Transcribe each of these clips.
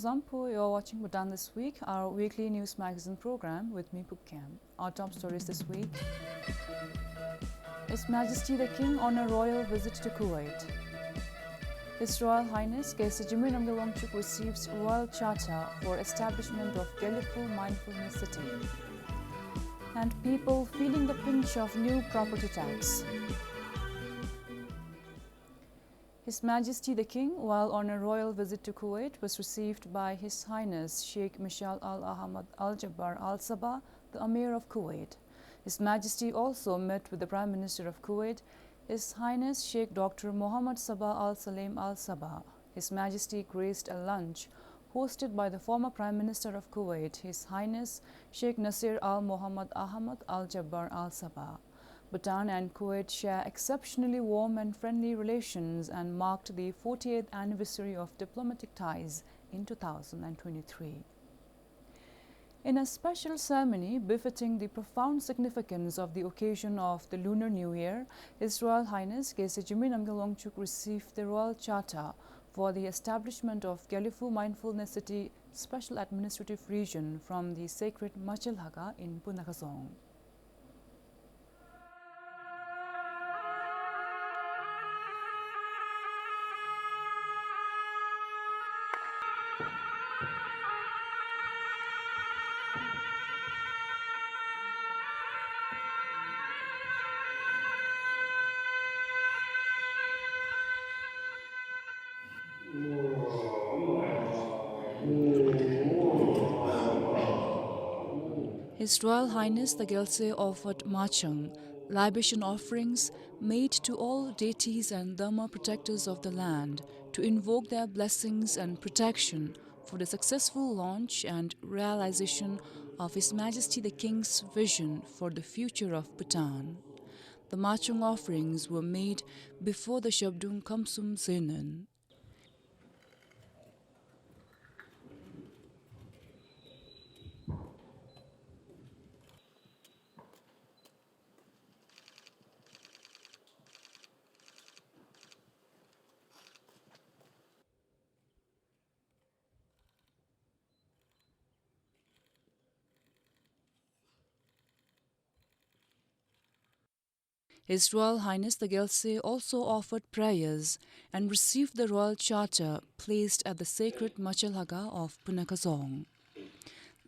Zampo, you're watching Bhutan This Week, our weekly news magazine program with me, Pukyam. Our top stories this week: His Majesty the King on a royal visit to Kuwait. His Royal Highness Kejimi Namgyalwangchuk receives royal charter for establishment of Gelifu Mindfulness City. And people feeling the pinch of new property tax. His Majesty the King, while on a royal visit to Kuwait, was received by His Highness Sheikh Mishal Al Ahmad Al Jabbar Al Sabah, the Amir of Kuwait. His Majesty also met with the Prime Minister of Kuwait, His Highness Sheikh Dr. Mohammed Sabah Al Salem Al Sabah. His Majesty graced a lunch hosted by the former Prime Minister of Kuwait, His Highness Sheikh Nasir Al Mohammed Ahmad Al Jabbar Al Sabah. Bhutan and Kuwait share exceptionally warm and friendly relations and marked the 48th anniversary of diplomatic ties in 2023. In a special ceremony befitting the profound significance of the occasion of the Lunar New Year, His Royal Highness Kejimi Namgyalwangchuk received the Royal Charter for the establishment of Gelifu Mindfulness City Special Administrative Region from the sacred Machelhaga in Punakazong. His Royal Highness the Gyaltse offered machang, libation offerings made to all deities and dharma protectors of the land to invoke their blessings and protection for the successful launch and realization of His Majesty the King's vision for the future of Bhutan. The machang offerings were made before the Shabdung Kamsum Zenan. His Royal Highness the Gyaltse also offered prayers and received the Royal Charter placed at the sacred Machelhaga of Punakazong.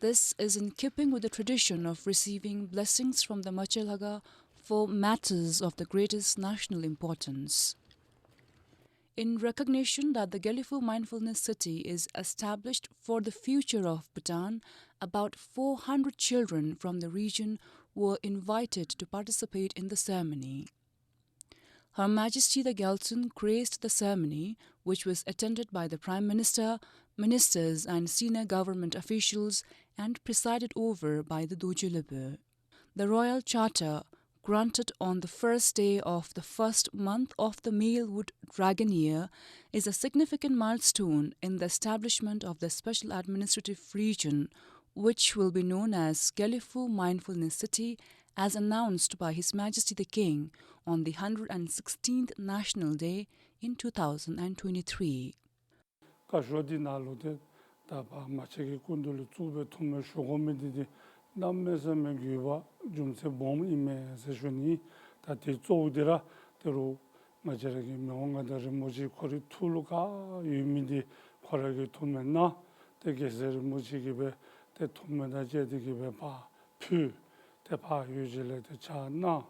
This is in keeping with the tradition of receiving blessings from the Machelhaga for matters of the greatest national importance. In recognition that the Gelifu Mindfulness City is established for the future of Bhutan, about 400 children from the region were invited to participate in the ceremony. Her Majesty the Gyaltsen graced the ceremony, which was attended by the Prime Minister, ministers and senior government officials and presided over by the Doje Libe. The Royal Charter, granted on the first day of the first month of the Malewood Dragon Year, is a significant milestone in the establishment of the Special Administrative Region, which will be known as Gelifu Mindfulness City, as announced by His Majesty the King on the 116th National Day in 2023. te tumena jedi gibe pa pu te pa yujile te cha na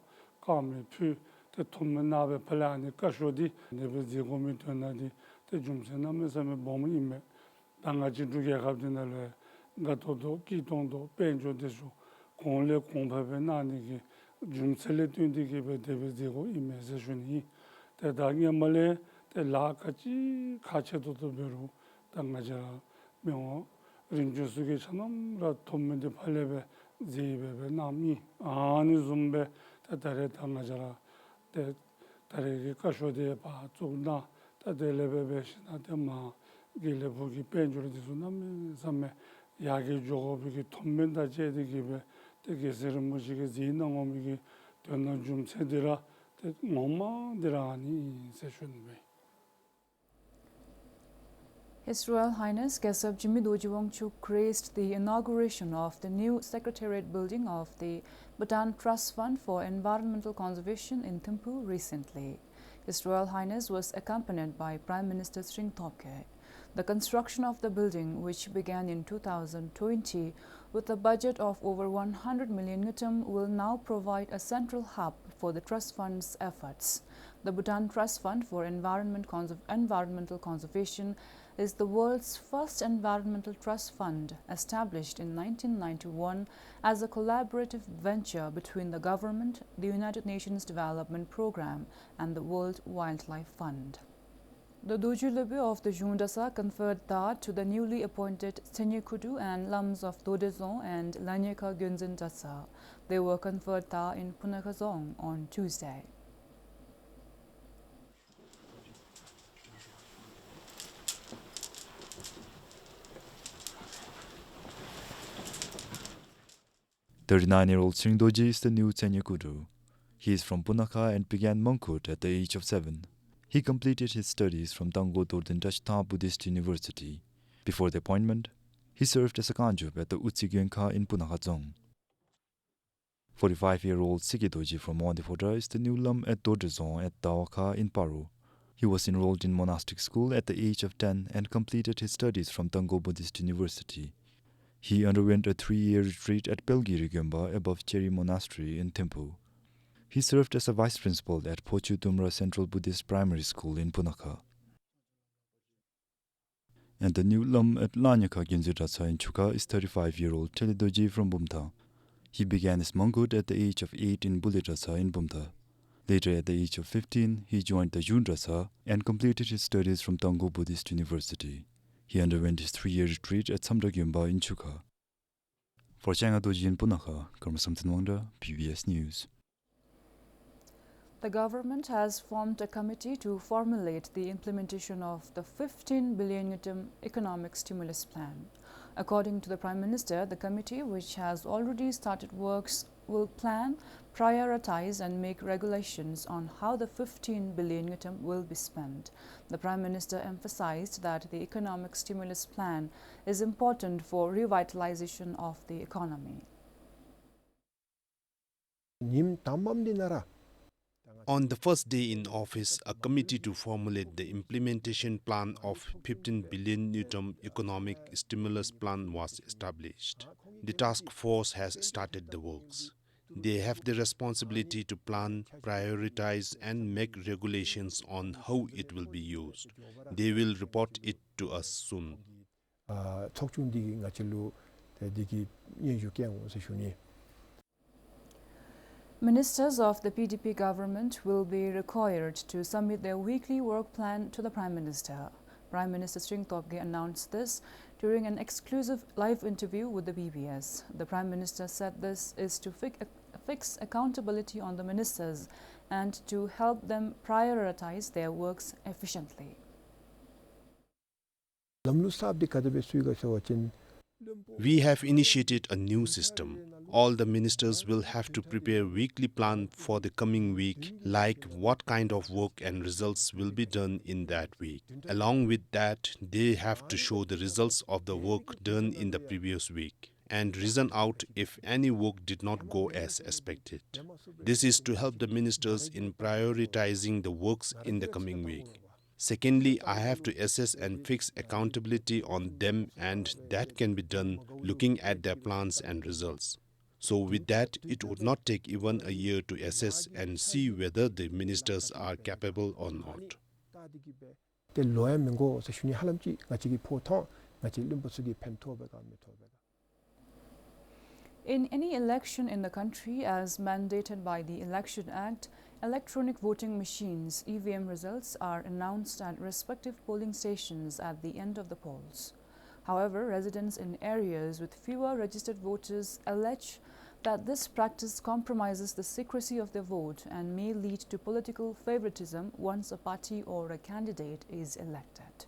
kame pu te tumena be plani kashodi ne be zigomi tona di te jumse na me same bom ime danga jindu ge gabdina le gato do ki tondo penjo de su kon le kon ba be na ni gi jumse le tundi gibe de be zigo ime se juni te dangi male te la kachi khache do to beru danga ja me rinju수게 처럼 돈면데 팔레베 제베베 남이 아니 좀베 다다레 당가자라 때 다레게 가쇼데 바 좀나 다델레베베 시나데마 길레부기 벤조르디수 남이 섬메 야게 조고비기 돈면다 제디기베 되게스르 무지게 지능오미기 되는 좀 세드라 뭐마드라니 세션베. His Royal Highness Kesab Jimmy Dojibongchuk graced the inauguration of the new Secretariat Building of the Bhutan Trust Fund for Environmental Conservation in Thimphu recently. His Royal Highness was accompanied by Prime Minister Sringtopke. The construction of the building, which began in 2020 with a budget of over 100 million ngutam, will now provide a central hub for the Trust Fund's efforts. The Bhutan Trust Fund for Environmental Conservation is the world's first environmental trust fund, established in 1991 as a collaborative venture between the government, the United Nations Development Programme and the World Wildlife Fund. The Dojulabe of the Jundasa conferred that to the newly appointed Tenu and Lums of Dodezon and Lanyeka Gunzin Dasa. They were conferred that in Punakazong on Tuesday. "39-year-old Sringdoji is the new Tsenyekudu. He is from Punakha and began monkhood at the age of 7. He completed his studies from Tango Dorden Dashta Buddhist University. Before the appointment, he served as a kanjub at the Utsigyenkha in Punakhazong. 45-year-old Sikidoji from Wandifodra is the new lum at Dodezon at Dawakha in Paru. He was enrolled in monastic school at the age of 10 and completed his studies from Tango Buddhist University. He underwent a 3-year retreat at Pelgiri Gyomba above Cheri Monastery in Thimphu. He served as a vice principal at Pochu Tumra Central Buddhist Primary School in Punakha. And the new lum at Lanyaka Ginzirasa in Chuka is 35-year-old Teledoji from Bumta. He began his monkhood at the age of 8 in Bulitrasa in Bumta. Later, at the age of 15, he joined the Yundrasa and completed his studies from Tango Buddhist University. He underwent his 3-year retreat at Samdra Gyomba in Chuka. For Changadoji in Punakha, Karmasamtan Wangda, PBS News. The government has formed a committee to formulate the implementation of the 15 billion ngutam economic stimulus plan. According to the Prime Minister, the committee, which has already started works, will plan, prioritize and make regulations on how the 15 billion ngutam will be spent. The Prime Minister emphasized that the economic stimulus plan is important for revitalization of the economy. On the first day in office, a committee to formulate the implementation plan of 15 billion ngutam economic stimulus plan was established. The task force has started the works. They have the responsibility to plan, prioritize and make regulations on how it will be used. They will report it to us soon. Ministers of the PDP government will be required to submit their weekly work plan to the Prime Minister. Prime Minister Sringtopke announced this during an exclusive live interview with the BBS. The Prime Minister said this is to fix accountability on the ministers and to help them prioritize their works efficiently. We have initiated a new system. All the ministers will have to prepare weekly plan for the coming week, like what kind of work and results will be done in that week. Along with that, they have to show the results of the work done in the previous week and reason out if any work did not go as expected. This is to help the ministers in prioritizing the works in the coming week. Secondly, I have to assess and fix accountability on them, and that can be done looking at their plans and results. So with that, it would not take even a year to assess and see whether the ministers are capable or not. In any election in the country, as mandated by the Election Act, electronic voting machines (EVM) results are announced at respective polling stations at the end of the polls. However, residents in areas with fewer registered voters allege that this practice compromises the secrecy of their vote and may lead to political favoritism once a party or a candidate is elected.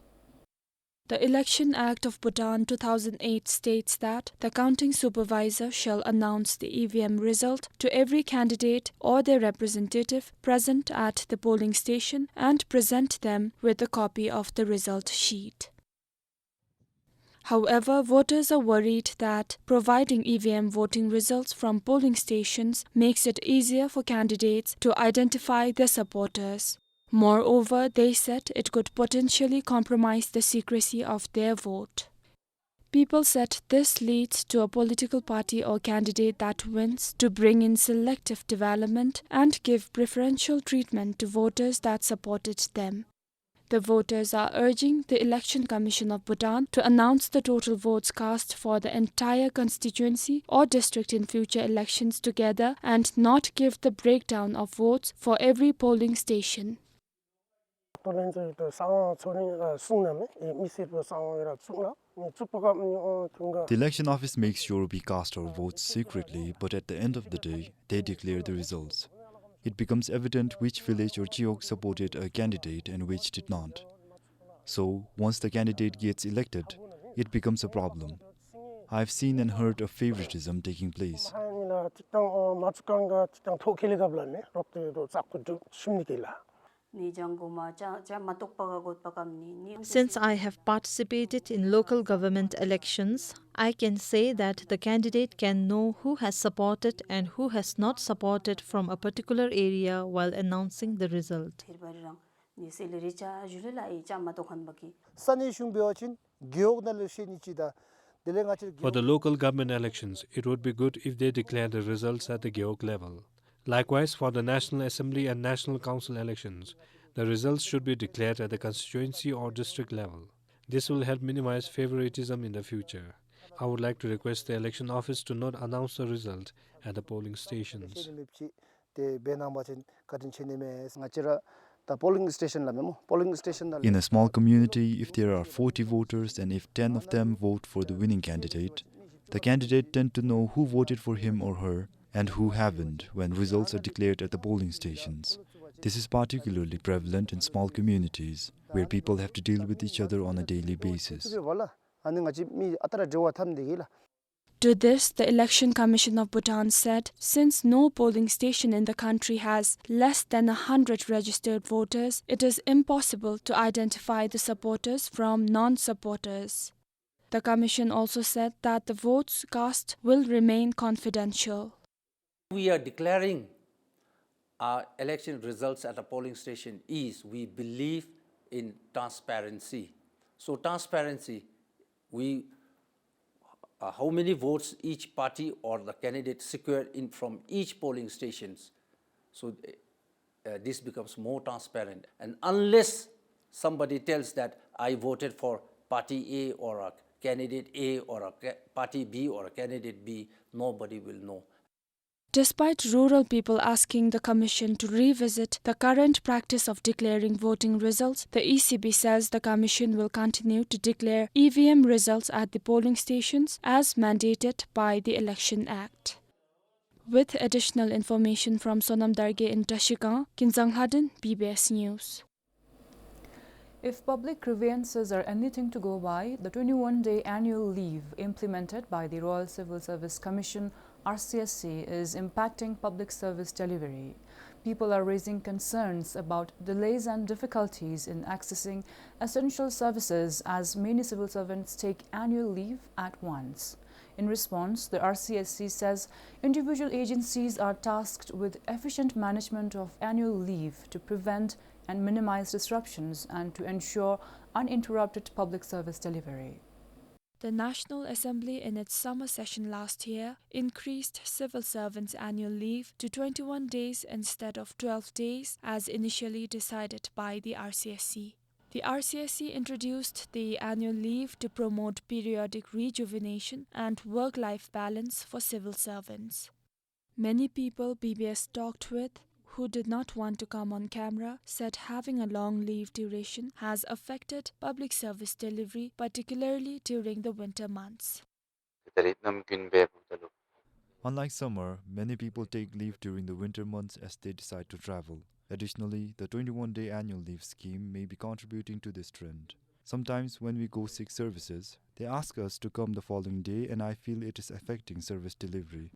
The Election Act of Bhutan 2008 states that the counting supervisor shall announce the EVM result to every candidate or their representative present at the polling station and present them with a copy of the result sheet. However, voters are worried that providing EVM voting results from polling stations makes it easier for candidates to identify their supporters. Moreover, they said it could potentially compromise the secrecy of their vote. People said this leads to a political party or candidate that wins to bring in selective development and give preferential treatment to voters that supported them. The voters are urging the Election Commission of Bhutan to announce the total votes cast for the entire constituency or district in future elections together and not give the breakdown of votes for every polling station. The election office makes sure we cast our votes secretly, but at the end of the day, they declare the results. It becomes evident which village or chiok supported a candidate and which did not. So, once the candidate gets elected, it becomes a problem. I've seen and heard of favoritism taking place. Since I have participated in local government elections, I can say that the candidate can know who has supported and who has not supported from a particular area while announcing the result. For the local government elections, it would be good if they declare the results at the Geok level. Likewise, for the National Assembly and National Council elections, the results should be declared at the constituency or district level. This will help minimize favoritism in the future. I would like to request the election office to not announce the result at the polling stations. In a small community, if there are 40 voters and if 10 of them vote for the winning candidate, the candidate tend to know who voted for him or her and who haven't when results are declared at the polling stations. This is particularly prevalent in small communities, where people have to deal with each other on a daily basis. To this, the Election Commission of Bhutan said, since no polling station in the country has less than 100 registered voters, it is impossible to identify the supporters from non-supporters. The Commission also said that the votes cast will remain confidential. We are declaring our election results at a polling station is we believe in transparency. So transparency, how many votes each party or the candidate secured in from each polling stations. So this becomes more transparent. And unless somebody tells that I voted for party A or a candidate A or a party B or a candidate B, nobody will know. Despite rural people asking the Commission to revisit the current practice of declaring voting results, the ECB says the Commission will continue to declare EVM results at the polling stations as mandated by the Election Act. With additional information from Sonam Darge in Tashikan, Kinzang Haden, PBS News. If public grievances are anything to go by, the 21-day annual leave implemented by the Royal Civil Service Commission RCSC is impacting public service delivery. People are raising concerns about delays and difficulties in accessing essential services as many civil servants take annual leave at once. In response, the RCSC says individual agencies are tasked with efficient management of annual leave to prevent and minimize disruptions and to ensure uninterrupted public service delivery. The National Assembly in its summer session last year increased civil servants' annual leave to 21 days instead of 12 days as initially decided by the RCSC. The RCSC introduced the annual leave to promote periodic rejuvenation and work-life balance for civil servants. Many people BBS talked with who did not want to come on camera said having a long leave duration has affected public service delivery, particularly during the winter months. Unlike summer, many people take leave during the winter months as they decide to travel. Additionally, the 21-day annual leave scheme may be contributing to this trend. Sometimes when we go seek services, they ask us to come the following day and I feel it is affecting service delivery.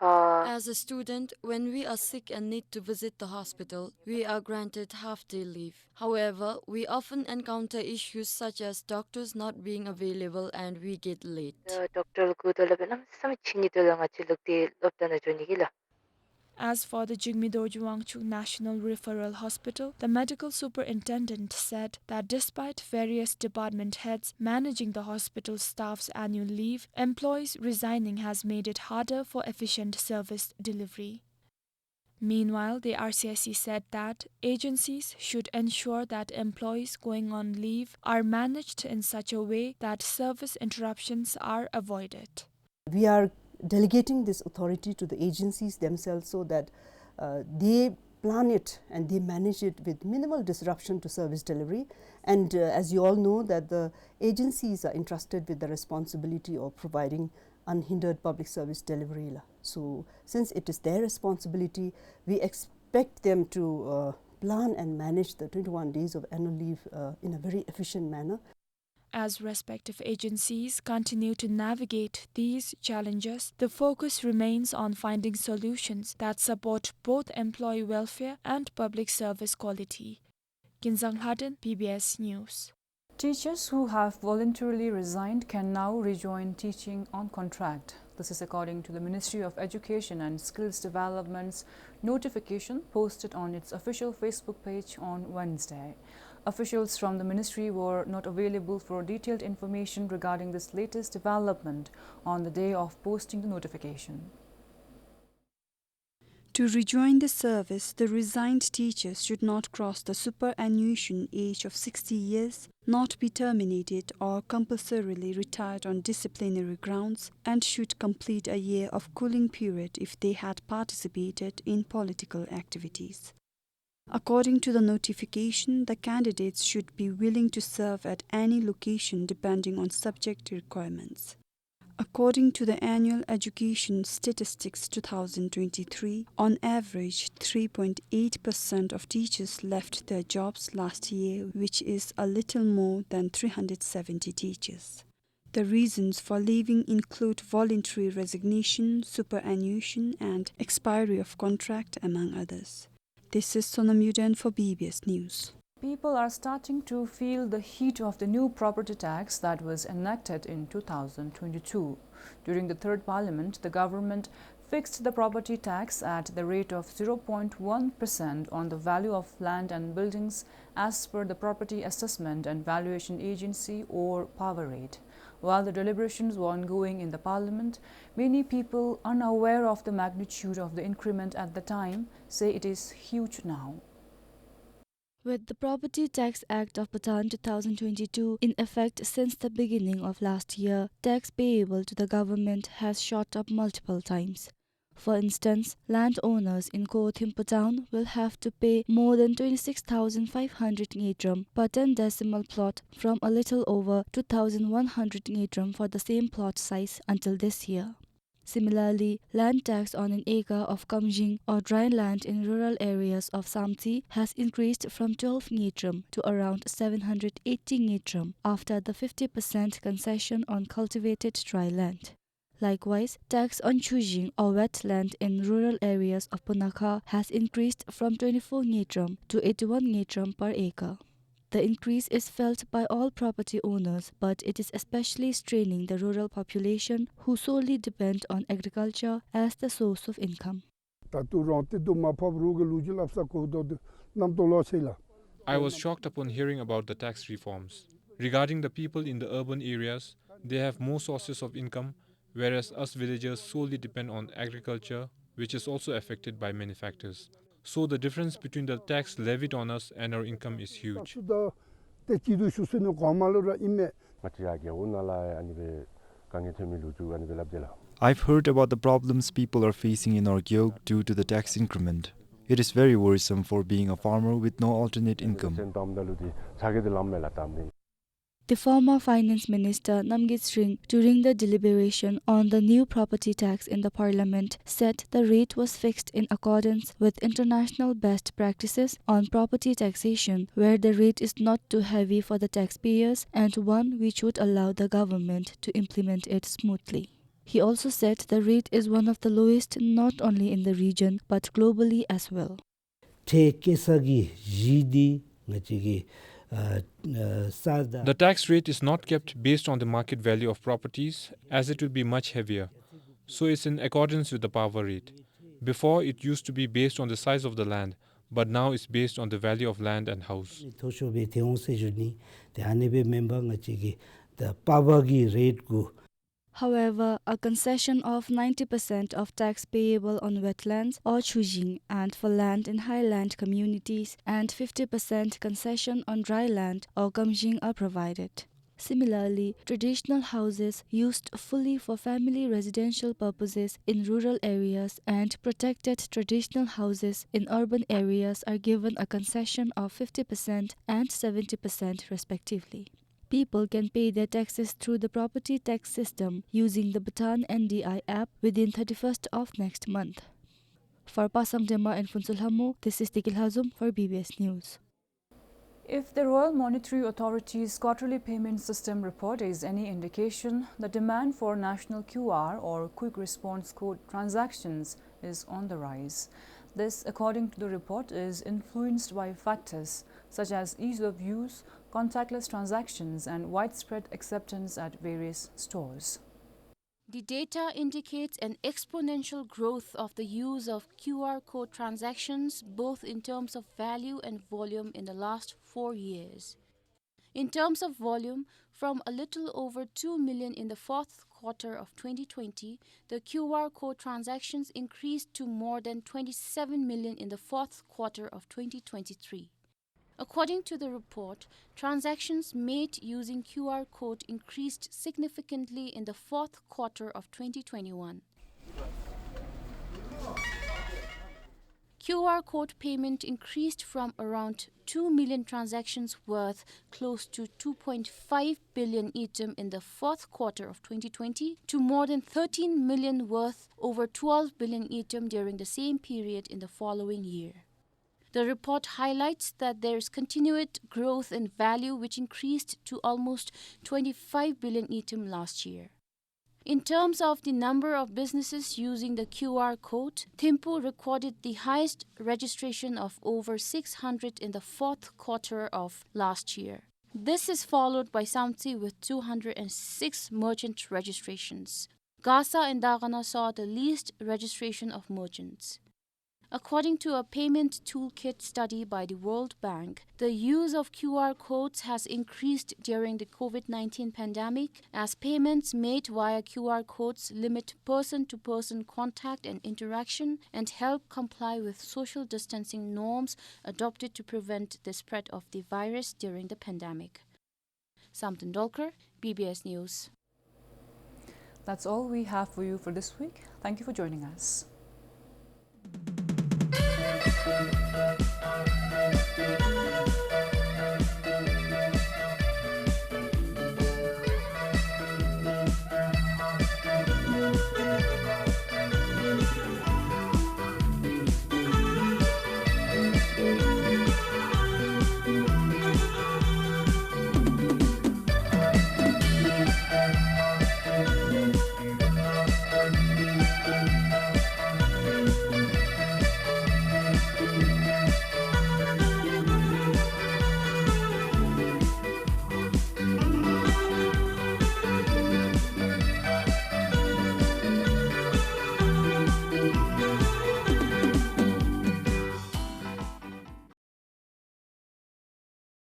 As a student, when we are sick and need to visit the hospital, we are granted half-day leave. However, we often encounter issues such as doctors not being available and we get late. As for the Jigme-do Juangchu National Referral Hospital, the medical superintendent said that despite various department heads managing the hospital staff's annual leave, employees resigning has made it harder for efficient service delivery. Meanwhile, the RCIC said that agencies should ensure that employees going on leave are managed in such a way that service interruptions are avoided. We are delegating this authority to the agencies themselves so that they plan it and they manage it with minimal disruption to service delivery. And as you all know, that the agencies are entrusted with the responsibility of providing unhindered public service delivery. So since it is their responsibility, we expect them to plan and manage the 21 days of annual leave in a very efficient manner. As respective agencies continue to navigate these challenges, the focus remains on finding solutions that support both employee welfare and public service quality. Kinzang Haden, PBS News. Teachers who have voluntarily resigned can now rejoin teaching on contract. This is according to the Ministry of Education and Skills Development's notification posted on its official Facebook page on Wednesday. Officials from the ministry were not available for detailed information regarding this latest development on the day of posting the notification. To rejoin the service, the resigned teachers should not cross the superannuation age of 60 years, not be terminated or compulsorily retired on disciplinary grounds, and should complete a year of cooling period if they had participated in political activities. According to the notification, the candidates should be willing to serve at any location depending on subject requirements. According to the Annual Education Statistics 2023, on average 3.8% of teachers left their jobs last year, which is a little more than 370 teachers. The reasons for leaving include voluntary resignation, superannuation, and expiry of contract, among others. This is Sonam Yuden for PBS News. People are starting to feel the heat of the new property tax that was enacted in 2022. During the third parliament, the government fixed the property tax at the rate of 0.1% on the value of land and buildings as per the Property Assessment and Valuation Agency or PAVA rate. While the deliberations were ongoing in the parliament, many people unaware of the magnitude of the increment at the time say it is huge now. With the Property Tax Act of Bhutan 2022 in effect since the beginning of last year, tax payable to the government has shot up multiple times. For instance, landowners in Kuwait, Bhutan will have to pay more than 26,500 ngidram per 10 decimal plot from a little over 2,100 ngidram for the same plot size until this year. Similarly, land tax on an acre of kamjing or dry land in rural areas of Samti has increased from 12 ngidram to around 780 ngidram after the 50% concession on cultivated dry land. Likewise, tax on chujing or wetland in rural areas of Punakha has increased from 24 ngidram to 81 ngidram per acre. The increase is felt by all property owners, but it is especially straining the rural population who solely depend on agriculture as the source of income. I was shocked upon hearing about the tax reforms. Regarding the people in the urban areas, they have more sources of income, whereas us villagers solely depend on agriculture, which is also affected by many factors. So the difference between the tax levied on us and our income is huge. I've heard about the problems people are facing in our Gyog due to the tax increment. It is very worrisome for being a farmer with no alternate income. The former Finance Minister Namgit Singh, during the deliberation on the new property tax in the parliament, said the rate was fixed in accordance with international best practices on property taxation, where the rate is not too heavy for the taxpayers and one which would allow the government to implement it smoothly. He also said the rate is one of the lowest not only in the region but globally as well. The tax rate is not kept based on the market value of properties, as it will be much heavier. So it's in accordance with the power rate. Before, it used to be based on the size of the land, but now it's based on the value of land and house. However, a concession of 90% of tax payable on wetlands or chujing and for land in highland communities and 50% concession on dry land or kamjing are provided. Similarly, traditional houses used fully for family residential purposes in rural areas and protected traditional houses in urban areas are given a concession of 50% and 70% respectively. People can pay their taxes through the property tax system using the Bhutan NDI app within 31st of next month. For Pasang Dema and Funsulhamu, this is Tikil Hazum for BBS News. If the Royal Monetary Authority's quarterly payment system report is any indication, the demand for national QR or quick response code transactions is on the rise. This, according to the report, is influenced by factors such as ease of use, contactless transactions, and widespread acceptance at various stores. The data indicates an exponential growth of the use of QR code transactions, both in terms of value and volume in the last 4 years. In terms of volume, from a little over 2 million in the fourth quarter of 2020, the QR code transactions increased to more than 27 million in the fourth quarter of 2023. According to the report, transactions made using QR code increased significantly in the fourth quarter of 2021. QR code payment increased from around 2 million transactions worth close to 2.5 billion item in the fourth quarter of 2020 to more than 13 million worth over 12 billion item during the same period in the following year. The report highlights that there is continued growth in value, which increased to almost 25 billion item last year. In terms of the number of businesses using the QR code, Thimphu recorded the highest registration of over 600 in the fourth quarter of last year. This is followed by Samtsi with 206 merchant registrations. Gasa and Dagana saw the least registration of merchants. According to a payment toolkit study by the World Bank, the use of QR codes has increased during the COVID-19 pandemic as payments made via QR codes limit person-to-person contact and interaction and help comply with social distancing norms adopted to prevent the spread of the virus during the pandemic. Samtin Dolkar, BBS News. That's all we have for you for this week. Thank you for joining us.